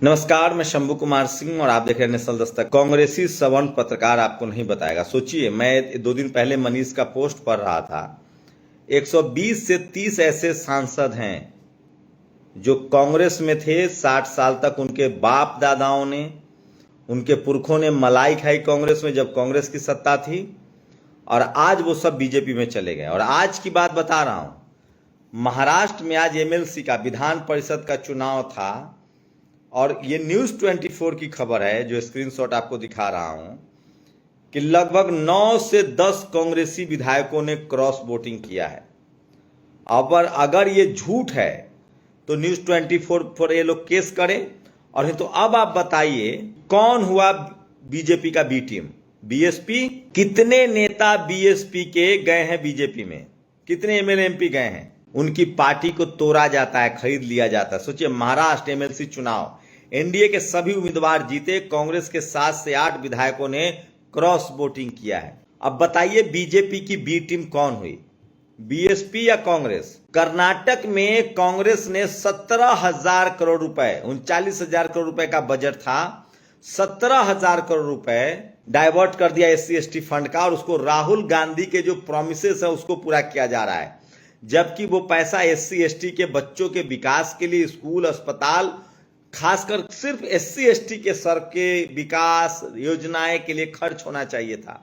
नमस्कार, मैं शंभू कुमार सिंह और आप देख रहे हैं नेशनल दस्तक। कांग्रेसी सवर्ण पत्रकार आपको नहीं बताएगा। सोचिए, मैं 2 दिन पहले मनीष का पोस्ट पढ़ रहा था। 120 से 30 ऐसे सांसद हैं जो कांग्रेस में थे। 60 साल तक उनके बाप दादाओं ने, उनके पुरखों ने मलाई खाई कांग्रेस में जब कांग्रेस की सत्ता थी, और आज वो सब बीजेपी में चले गए। और आज की बात बता रहा हूं, महाराष्ट्र में आज एमएलसी का, विधान परिषद का चुनाव था, और ये न्यूज़ 24 की खबर है जो स्क्रीनशॉट आपको दिखा रहा हूं कि लगभग 9 से 10 कांग्रेसी विधायकों ने क्रॉस वोटिंग किया है। अगर ये झूठ है तो न्यूज़ 24 पर ये लोग केस करें। और नहीं तो अब आप बताइए, कौन हुआ बीजेपी का बी टीम? बीएसपी। कितने नेता बीएसपी के गए हैं बीजेपी में? कितने एमएलए एमपी गए हैं? उनकी पार्टी को तोड़ा जाता है, खरीद लिया जाता है। सोचिए, महाराष्ट्र एमएलसी चुनाव, एनडीए के सभी उम्मीदवार जीते, कांग्रेस के 7 से 8 विधायकों ने क्रॉस वोटिंग किया है। अब बताइए, बीजेपी की बी टीम कौन हुई, बीएसपी या कांग्रेस? कर्नाटक में कांग्रेस ने 17,000 करोड़ रुपए, 39,000 करोड़ रुपए का बजट था, 17,000 करोड़ रुपए डाइवर्ट कर दिया एससी एसटी फंड का, और उसको राहुल गांधी के जो प्रॉमिसेस है उसको पूरा किया जा रहा है। जबकि वो पैसा एससी एसटी के बच्चों के विकास के लिए, स्कूल, अस्पताल, खासकर सिर्फ एससी एसटी के सड़क के विकास योजनाएं के लिए खर्च होना चाहिए था।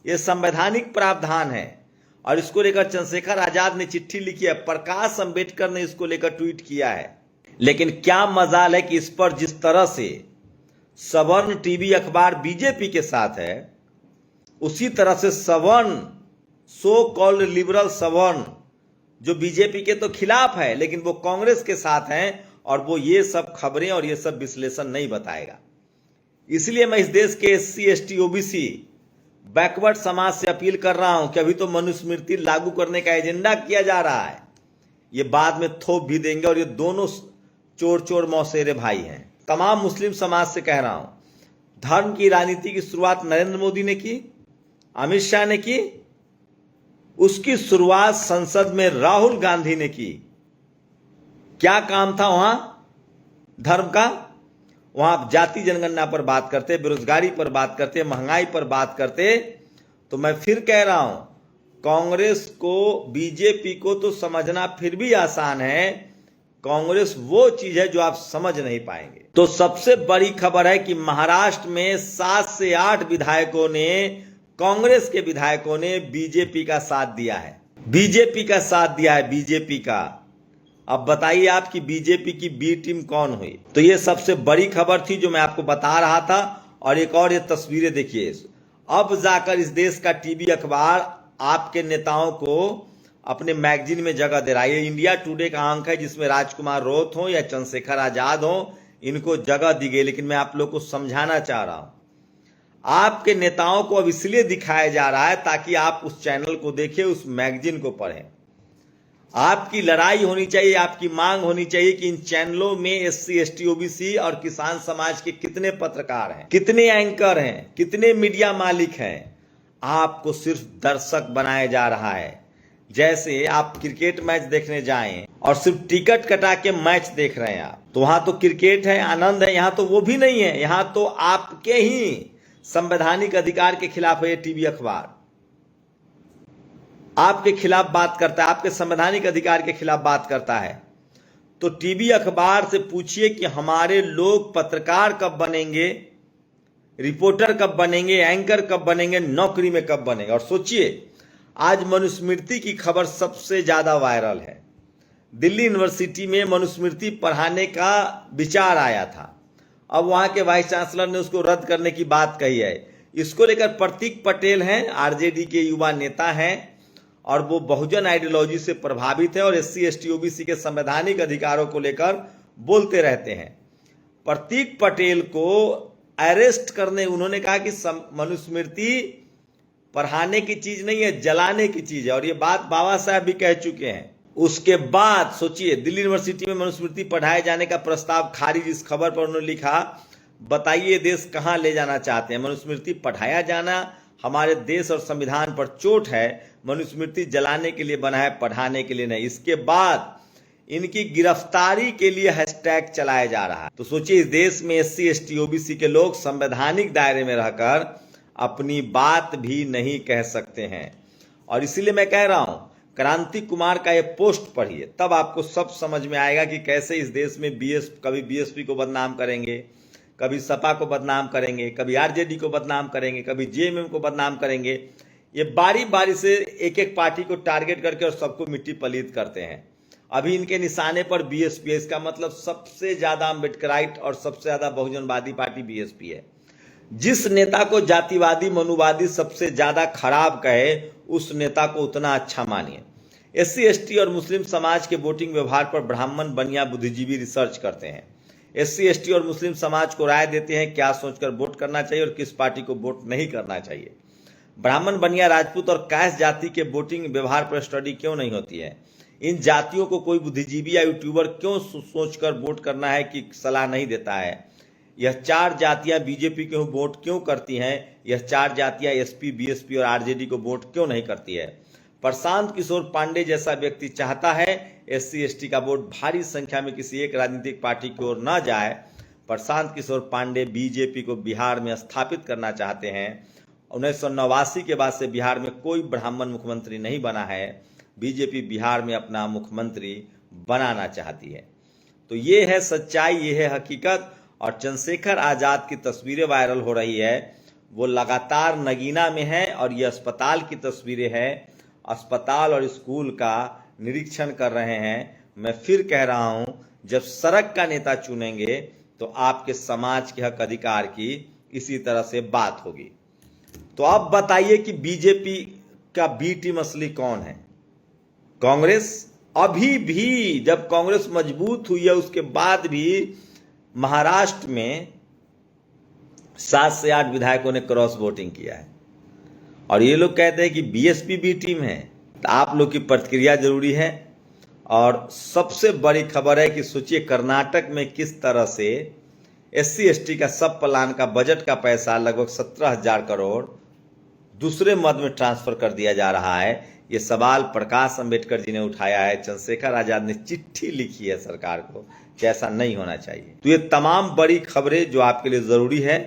यह संवैधानिक प्रावधान है और इसको लेकर चंद्रशेखर आजाद ने चिट्ठी लिखी है, प्रकाश अंबेडकर ने इसको लेकर ट्वीट किया है। लेकिन क्या मजाल है कि इस पर जिस तरह से सवर्ण टीवी अखबार बीजेपी के साथ है, उसी तरह से सवर्ण, सो कॉल्ड लिबरल सवर्ण, जो बीजेपी के तो खिलाफ है लेकिन वो कांग्रेस के साथ हैं, और वो ये सब खबरें और ये सब विश्लेषण नहीं बताएगा। इसलिए मैं इस देश के एससी एसटी ओबीसी बैकवर्ड समाज से अपील कर रहा हूं कि अभी तो मनुस्मृति लागू करने का एजेंडा किया जा रहा है, ये बाद में थोप भी देंगे, और ये दोनों चोर चोर मौसेरे भाई हैं। तमाम मुस्लिम समाज से कह रहा हूं, धर्म की राजनीति की शुरुआत नरेंद्र मोदी ने की, अमित शाह ने की, उसकी शुरुआत संसद में राहुल गांधी ने की। क्या काम था वहां धर्म का? वहां आप जाति जनगणना पर बात करते, बेरोजगारी पर बात करते, महंगाई पर बात करते। तो मैं फिर कह रहा हूं, कांग्रेस को, बीजेपी को तो समझना फिर भी आसान है, कांग्रेस वो चीज है जो आप समझ नहीं पाएंगे। तो सबसे बड़ी खबर है कि महाराष्ट्र में 7 से 8 विधायकों ने, कांग्रेस के विधायकों ने बीजेपी का साथ दिया है। बीजेपी का साथ दिया है, बीजेपी का। अब बताइए आपकी बीजेपी की बी टीम कौन हुई? तो ये सबसे बड़ी खबर थी जो मैं आपको बता रहा था। और एक और ये तस्वीरें देखिए, अब जाकर इस देश का टीवी अखबार आपके नेताओं को अपने मैगजीन में जगह दे रहा है। ये इंडिया टुडे का अंक है जिसमें राजकुमार रोत हो या चंद्रशेखर आजाद हो, इनको जगह दी गई। लेकिन मैं आप लोग को समझाना चाह रहा हूं, आपके नेताओं को अब इसलिए दिखाया जा रहा है ताकि आप उस चैनल को देखें, उस मैगजीन को पढ़ें। आपकी लड़ाई होनी चाहिए, आपकी मांग होनी चाहिए कि इन चैनलों में एससी एसटी ओबीसी और किसान समाज के कितने पत्रकार हैं, कितने एंकर हैं, कितने मीडिया मालिक हैं। आपको सिर्फ दर्शक बनाया जा रहा है। जैसे आप क्रिकेट मैच देखने जाएं और सिर्फ टिकट कटा के मैच देख रहे हैं आप, तो वहां तो क्रिकेट है, आनंद है, यहां तो वो भी नहीं है। यहां तो आपके ही संवैधानिक अधिकार के खिलाफ है ये टीवी अखबार, आपके खिलाफ बात करता है, आपके संवैधानिक अधिकार के खिलाफ बात करता है। तो टीवी अखबार से पूछिए कि हमारे लोग पत्रकार कब बनेंगे, रिपोर्टर कब बनेंगे, एंकर कब बनेंगे, नौकरी में कब बनेंगे। और सोचिए, आज मनुस्मृति की खबर सबसे ज्यादा वायरल है। दिल्ली यूनिवर्सिटी में मनुस्मृति पढ़ाने का विचार आया था, अब वहां के वाइस चांसलर ने उसको रद्द करने की बात कही है। इसको लेकर प्रतीक पटेल हैं, आरजेडी के युवा नेता हैं, और वो बहुजन आइडियोलॉजी से प्रभावित है और एससी एसटी ओबीसी के संवैधानिक अधिकारों को लेकर बोलते रहते हैं। प्रतीक पटेल को अरेस्ट करने, उन्होंने कहा कि मनुस्मृति पढ़ाने की चीज नहीं है, जलाने की चीज है, और ये बात बाबा साहब भी कह चुके हैं। उसके बाद सोचिए, दिल्ली यूनिवर्सिटी में मनुस्मृति पढ़ाए जाने का प्रस्ताव खारिज। इस खबर पर उन्होंने लिखा, बताइए देश कहां ले जाना चाहते हैं? मनुस्मृति पढ़ाया जाना हमारे देश और संविधान पर चोट है, मनुस्मृति जलाने के लिए बना है, पढ़ाने के लिए नहीं। इसके बाद इनकी गिरफ्तारी के लिए हैशटैग चलाया जा रहा है। तो सोचिए, इस देश में SC ST OBC के लोग संवैधानिक दायरे में रहकर अपनी बात भी नहीं कह सकते हैं। और इसीलिए मैं कह रहा हूं, क्रांति कुमार का ये पोस्ट पढ़िए, तब आपको सब समझ में आएगा कि कैसे इस देश में कभी BSP को बदनाम करेंगे, कभी सपा को बदनाम करेंगे, कभी RJD को बदनाम करेंगे, कभी JMM को बदनाम करेंगे। ये बारी बारी से एक एक पार्टी को टारगेट करके और सबको मिट्टी पलीत करते हैं। अभी इनके निशाने पर BSP है। इसका मतलब सबसे ज्यादा अम्बेडकराइट और सबसे ज्यादा बहुजनवादी पार्टी BSP है। जिस नेता को जातिवादी मनुवादी सबसे ज्यादा खराब कहे, उस नेता को उतना अच्छा मानिए। SC ST और मुस्लिम समाज के वोटिंग व्यवहार पर ब्राह्मण बनिया बुद्धिजीवी रिसर्च करते हैं। SC ST और मुस्लिम समाज को राय देते हैं क्या सोचकर वोट करना चाहिए और किस पार्टी को वोट नहीं करना चाहिए। ब्राह्मण बनिया राजपूत और कैश जाति के वोटिंग व्यवहार पर स्टडी क्यों नहीं होती है? इन जातियों को कोई बुद्धिजीवी या यूट्यूबर क्यों सोचकर वोट करना है कि सलाह नहीं देता है? यह 4 जातियां BJP को वोट क्यों करती हैं? यह 4 जातियां SP BSP और RJD को वोट क्यों नहीं करती है? प्रशांत किशोर पांडे जैसा व्यक्ति चाहता है SC ST का वोट भारी संख्या में किसी एक राजनीतिक पार्टी की ओर न जाए। प्रशांत किशोर पांडे BJP को बिहार में स्थापित करना चाहते हैं। 1989 के बाद से बिहार में कोई ब्राह्मण मुख्यमंत्री नहीं बना है। BJP बिहार में अपना मुख्यमंत्री बनाना चाहती है। तो ये है सच्चाई, ये है हकीकत। और चंद्रशेखर आजाद की तस्वीरें वायरल हो रही है, वो लगातार नगीना में है और ये अस्पताल की तस्वीरें हैं। अस्पताल और स्कूल का निरीक्षण कर रहे हैं। मैं फिर कह रहा हूं, जब सड़क का नेता चुनेंगे तो आपके समाज के हक अधिकार की इसी तरह से बात होगी। तो अब बताइए कि BJP का B टीम असली कौन है? कांग्रेस? अभी भी जब कांग्रेस मजबूत हुई है उसके बाद भी महाराष्ट्र में 7 से 8 विधायकों ने क्रॉस वोटिंग किया है और ये लोग कहते हैं कि BSP B टीम है। तो आप लोग की प्रतिक्रिया जरूरी है। और सबसे बड़ी खबर है कि सोचिए कर्नाटक में किस तरह से SC ST का सब प्लान का बजट का पैसा लगभग 17,000 करोड़ दूसरे मद में ट्रांसफर कर दिया जा रहा है। ये सवाल प्रकाश अंबेडकर जी ने उठाया है। चंद्रशेखर आजाद ने चिट्ठी लिखी है सरकार को कि ऐसा नहीं होना चाहिए। तो ये तमाम बड़ी खबरें जो आपके लिए जरूरी है,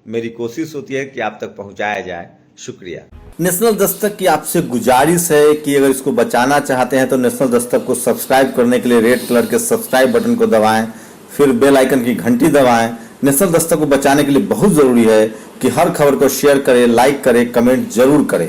मेरी कोशिश होती है कि आप तक पहुंचाया जाए। शुक्रिया। नेशनल दस्तक की आपसे गुजारिश है कि अगर इसको बचाना चाहते हैं तो नेशनल दस्तक को सब्सक्राइब करने के लिए रेड कलर के सब्सक्राइब बटन को दबाएं, फिर बेल आइकन की घंटी दबाएं। नेशनल दस्तक को बचाने के लिए बहुत जरूरी है कि हर खबर को शेयर करें, लाइक करें, कमेंट जरूर करें।